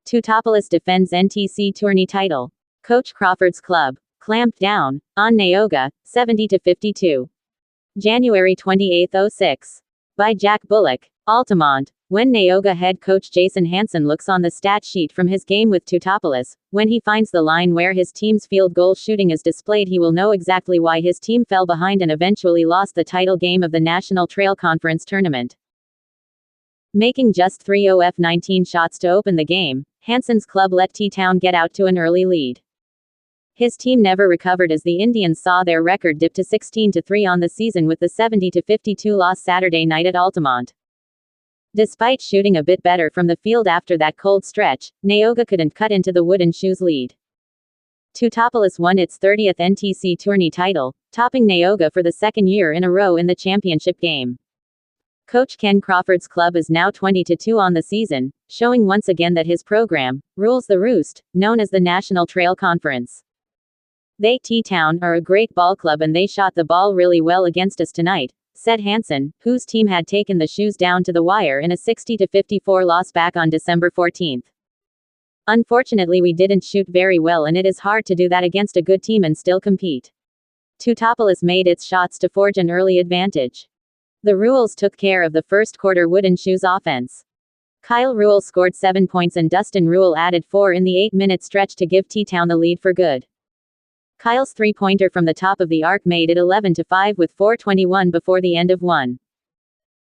Teutopolis defends NTC tourney title. Coach Crawford's club clamped down on neoga, 70-52. January 28, 06. By Jack Bullock. Altamont. When neoga head coach Jason Hanson looks on the stat sheet from his game with Teutopolis, when he finds the line where his team's field goal shooting is displayed, he will know exactly why his team fell behind and eventually lost the title game of the National Trail Conference tournament. Making just 3 of 19 shots to open the game, Hanson's club let TTown get out to an early lead. His team never recovered as the Indians saw their record dip to 16-3 on the season with the 70-52 loss Saturday night at Altamont. Despite shooting a bit better from the field after that cold stretch, neoga couldn't cut into the wooden shoes lead. Teutopolis won its 30th NTC tourney title, topping neoga for the second year in a row in the championship game. Coach Ken Crawford's club is now 20-2 on the season, showing once again that his program rules the roost, known as the National Trail Conference. They, TTown, are a great ball club and they shot the ball really well against us tonight, said Hanson, whose team had taken the shoes down to the wire in a 60-54 loss back on December 14. Unfortunately, we didn't shoot very well and it is hard to do that against a good team and still compete. Teutopolis made its shots to forge an early advantage. The Rules took care of the first quarter wooden shoes offense. Kyle Rule scored 7 points and Dustin Rule added 4 in the 8-minute stretch to give TTown the lead for good. Kyle's three-pointer from the top of the arc made it 11-5 with 4:21 before the end of one.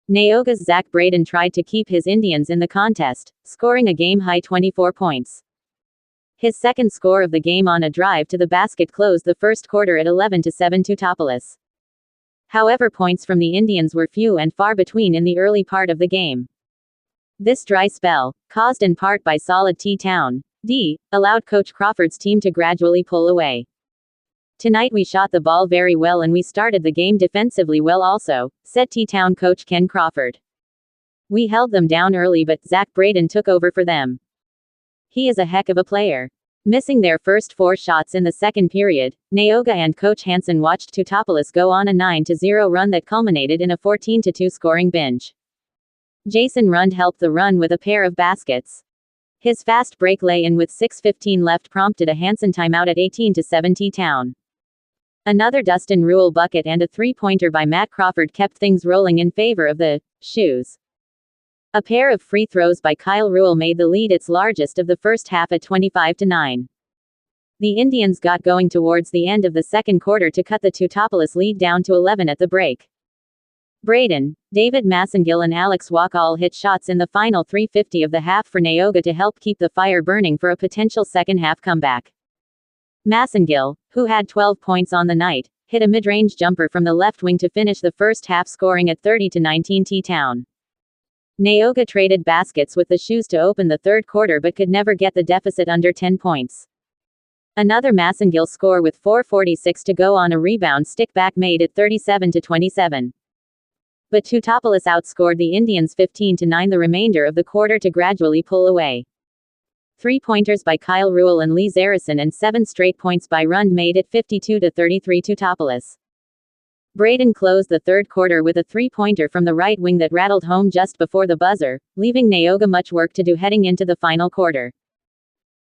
Neoga's Zach Braden tried to keep his Indians in the contest, scoring a game-high 24 points. His second score of the game on a drive to the basket closed the first quarter at 11-7 Teutopolis. However, points from the Indians were few and far between in the early part of the game. This dry spell, caused in part by solid TTown D, allowed Coach Crawford's team to gradually pull away. Tonight we shot the ball very well and we started the game defensively well also, said TTown coach Ken Crawford. We held them down early but Zach Braden took over for them. He is a heck of a player. Missing their first 4 shots in the second period, neoga and coach Hanson watched Teutopolis go on a 9-0 run that culminated in a 14-2 scoring binge. Jason Rund helped the run with a pair of baskets. His fast break lay-in with 6:15 left prompted a Hanson timeout at 18-7 TTown. Another Dustin Rule bucket and a three-pointer by Matt Crawford kept things rolling in favor of the shoes. A pair of free throws by Kyle Rule made the lead its largest of the first half at 25-9. The Indians got going towards the end of the second quarter to cut the Teutopolis lead down to 11 at the break. Braden, David Massengill and Alex Walk all hit shots in the final 3:50 of the half for neoga to help keep the fire burning for a potential second-half comeback. Massengill, who had 12 points on the night, hit a mid-range jumper from the left wing to finish the first half scoring at 30-19 TTown. Neoga traded baskets with the shoes to open the third quarter but could never get the deficit under 10 points. Another Massengill score with 4:46 to go on a rebound stick-back made it 37-27. But Teutopolis outscored the Indians 15-9 the remainder of the quarter to gradually pull away. 3-pointers by Kyle Rule and Lee Zarrison and 7 straight points by Rund made it 52-33 Teutopolis. Braden closed the third quarter with a 3-pointer from the right wing that rattled home just before the buzzer, leaving neoga much work to do heading into the final quarter.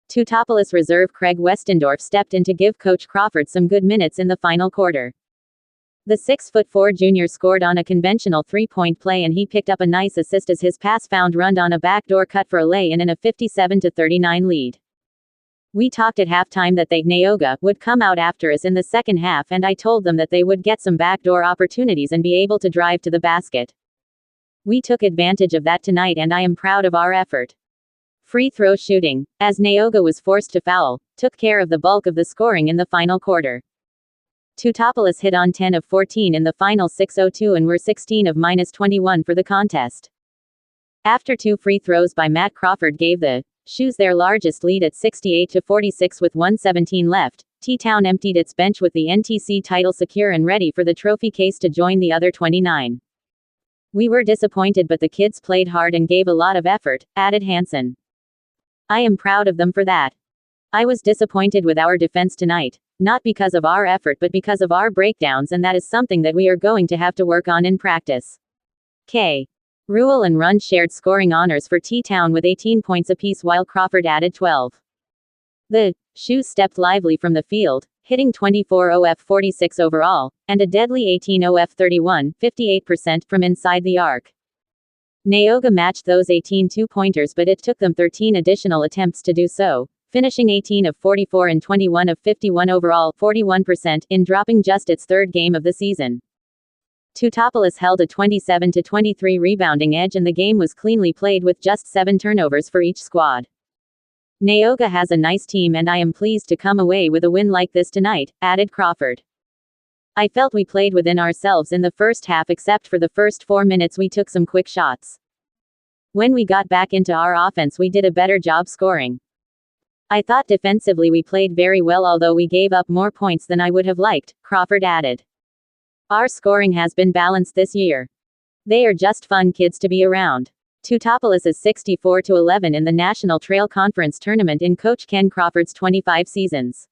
Teutopolis reserve Craig Westendorf stepped in to give Coach Crawford some good minutes in the final quarter. The 6'4" junior scored on a conventional 3-point play and he picked up a nice assist as his pass found Rund on a backdoor cut for a lay-in in a 57-39 lead. We talked at halftime that neoga would come out after us in the second half and I told them that they would get some backdoor opportunities and be able to drive to the basket. We took advantage of that tonight and I am proud of our effort. Free throw shooting, as neoga was forced to foul, took care of the bulk of the scoring in the final quarter. Teutopolis hit on 10 of 14 in the final 6:02 and were 16 of -21 for the contest. After 2 free throws by Matt Crawford gave the shoes their largest lead at 68-46 with 1:17 left, TTown emptied its bench with the NTC title secure and ready for the trophy case to join the other 29. We were disappointed but the kids played hard and gave a lot of effort, added Hanson. I am proud of them for that. I was disappointed with our defense tonight. Not because of our effort but because of our breakdowns and that is something that we are going to have to work on in practice. Rule and Run shared scoring honors for TTown with 18 points apiece while Crawford added 12. The Shoes stepped lively from the field, hitting 24 OF 46 overall, and a deadly 18 OF 31, 58% from inside the arc. Neoga matched those 18 two-pointers, but it took them 13 additional attempts to do so, finishing 18 of 44 and 21 of 51 overall, 41%, in dropping just its third game of the season. Teutopolis held a 27-23 rebounding edge and the game was cleanly played with just 7 turnovers for each squad. Neoga has a nice team and I am pleased to come away with a win like this tonight, added Crawford. I felt we played within ourselves in the first half except for the first 4 minutes we took some quick shots. When we got back into our offense we did a better job scoring. I thought defensively we played very well although we gave up more points than I would have liked, Crawford added. Our scoring has been balanced this year. They are just fun kids to be around. Teutopolis is 64-11 in the National Trail Conference tournament in Coach Ken Crawford's 25 seasons.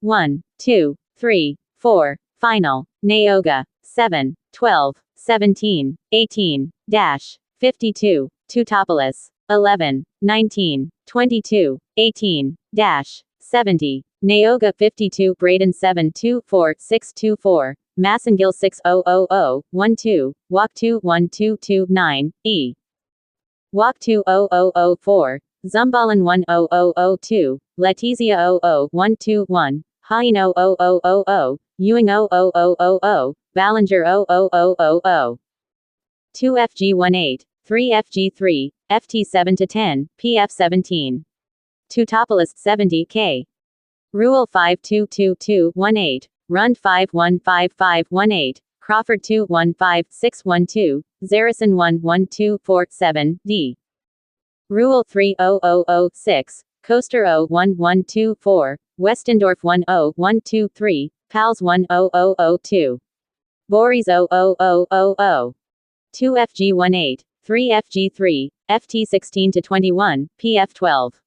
1, 2, 3, 4. Final. Neoga. 7, 12, 17, 18, 52. Teutopolis. 11, 19, 22, 18, 70. Neoga 52. Braden 7, 2, 4, 6, 2, 4. Massengill 6, 0, 0, 0, 1, 2. Walk 2, 1, 2, 2, 9. E. Walk 2, 0, 0, 0, 4. Zumbalin 1, 0, 0, 0, 2. Letizia 0, 0, 1, 2, 1. Hain 0, 0, 0, 0, 0. Ewing 0, 0, 0, 0, 0. Ballinger 0, 0, 0, 0, 0. 2 FG 18. 3 FG 3. FT 7-10. PF 17. Teutopolis 70K. Rule 5-2-2-2-1-8. Run 5-1-5-5-1-8. Crawford 2-1-5-6-1-2. Zarrison 1-1-2-4-7. D. Rule 3-0-0-0-6. Coaster 0-1-1-2-4. Westendorf 1-0-1-2-3. Pals 1-0-0-0-2. Boris 0-0-0-0-0. 2 FG 18. 3 FG 3. FT 16-21. PF 12.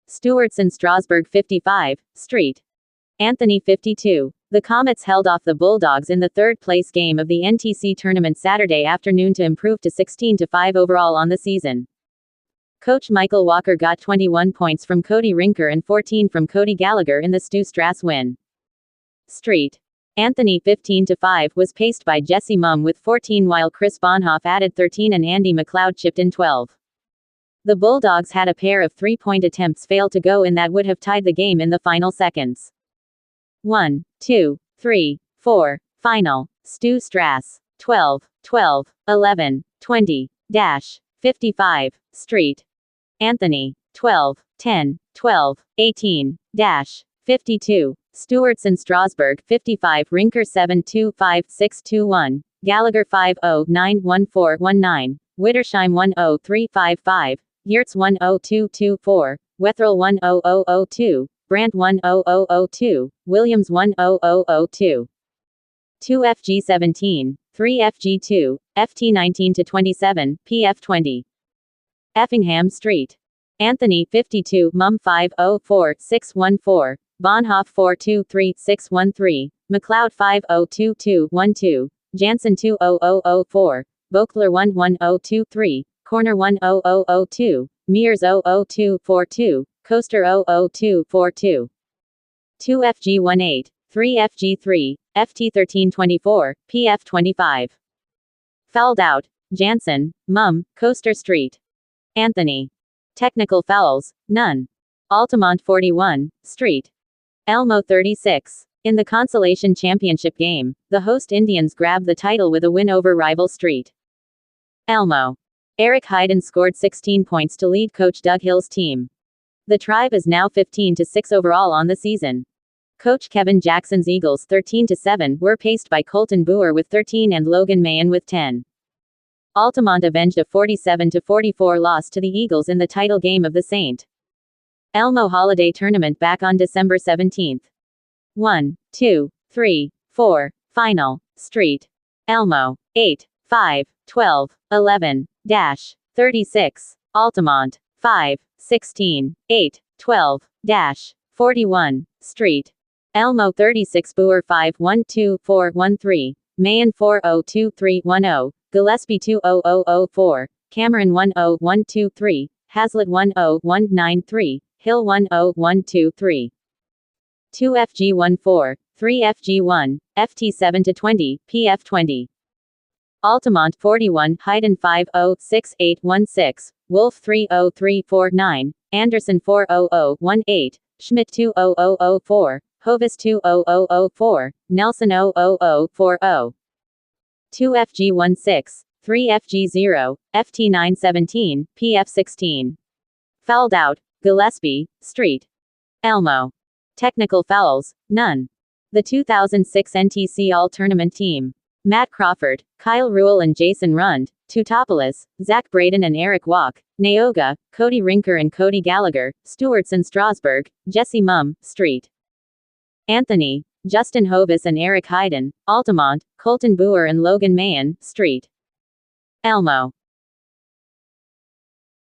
Stewartson Strasburg 55. Street. Anthony 52. The Comets held off the Bulldogs in the third-place game of the NTC tournament Saturday afternoon to improve to 16-5 overall on the season. Coach Michael Walker got 21 points from Cody Rinker and 14 from Cody Gallagher in the Stu Strass win. Street. Anthony 15-5 was paced by Jesse Mumm with 14 while Chris Bonhoff added 13 and Andy McLeod chipped in 12. The Bulldogs had a pair of three-point attempts fail to go in that would have tied the game in the final seconds. 1, 2, 3, 4. Final. Stu Strass. 12, 12, 11, 20, 55. Street. Anthony. 12, 10, 12, 18, 52. Stewartson Strasburg 55. Rinker 7-2-5-6-2-1. Gallagher 5-0-9-1-4-1-9. Wittersheim 1-0-3-5-5. Yurts 1-0-2-2-4. Wethrell 1-0-0-0-2. Brandt 1-0-0-0-2. Williams 1-0-0-0-2. 2 FG 17. 3 FG 2. FT 19-27. PF 20. Effingham Street. Anthony 52. Mumm 5-0-4-6-1-4. Bonhoff 4-2-3-6-1-3. McLeod 5-0-2-2-1-2. Jansen 2-0-0-0-4. Boekler 1-1-0-2-3. Corner 1-0-0-0-2. Mears 0-0-2-4-2. Coaster 0-0-2-4-2. 2 FG 18. 3 FG 3. FT 13-24. PF 25. Fouled out. Jansen, Mumm, Coaster Street. Anthony. Technical fouls, none. Altamont 41. Street. Elmo 36. In the consolation championship game, the host Indians grabbed the title with a win over rival Street. Elmo. Eric Hayden scored 16 points to lead coach Doug Hill's team. The Tribe is now 15-6 overall on the season. Coach Kevin Jackson's Eagles 13-7 were paced by Colton Boer with 13 and Logan Mayen with 10. Altamont avenged a 47-44 loss to the Eagles in the title game of the St. Elmo Holiday Tournament back on December 17. 1, 2, 3, 4. Final. Street. Elmo. 8, 5, 12, 11, 36. Altamont. 5, 16, 8, 12, 41. Street. Elmo 36. Boer 5, 1, 2, 4, 1, 3. Mayen 4, 0, 2, 3, 1, 0. Gillespie 20004, Cameron 10123, Hazlitt 10193, Hill 10123. 2FG14, 3FG1, FT7-20, PF20. Altamont 41, Hayden 506816, Wolf 30349, Anderson 40018, Schmidt 20004, Hovis 20004, Nelson 00040. 2FG16, 3FG0, FT917, PF16. Fouled out, Gillespie, Street. Elmo. Technical fouls, none. The 2006 NTC All-Tournament team. Matt Crawford, Kyle Reuel and Jason Rund, Teutopolis, Zach Braden and Eric Walk, Neoga, Cody Rinker and Cody Gallagher, Stewarts and Strasburg, Jesse Mumm, Street. Anthony, Justin Hovis and Eric Hayden, Altamont, Colton Boer and Logan Mahan, Street. Elmo.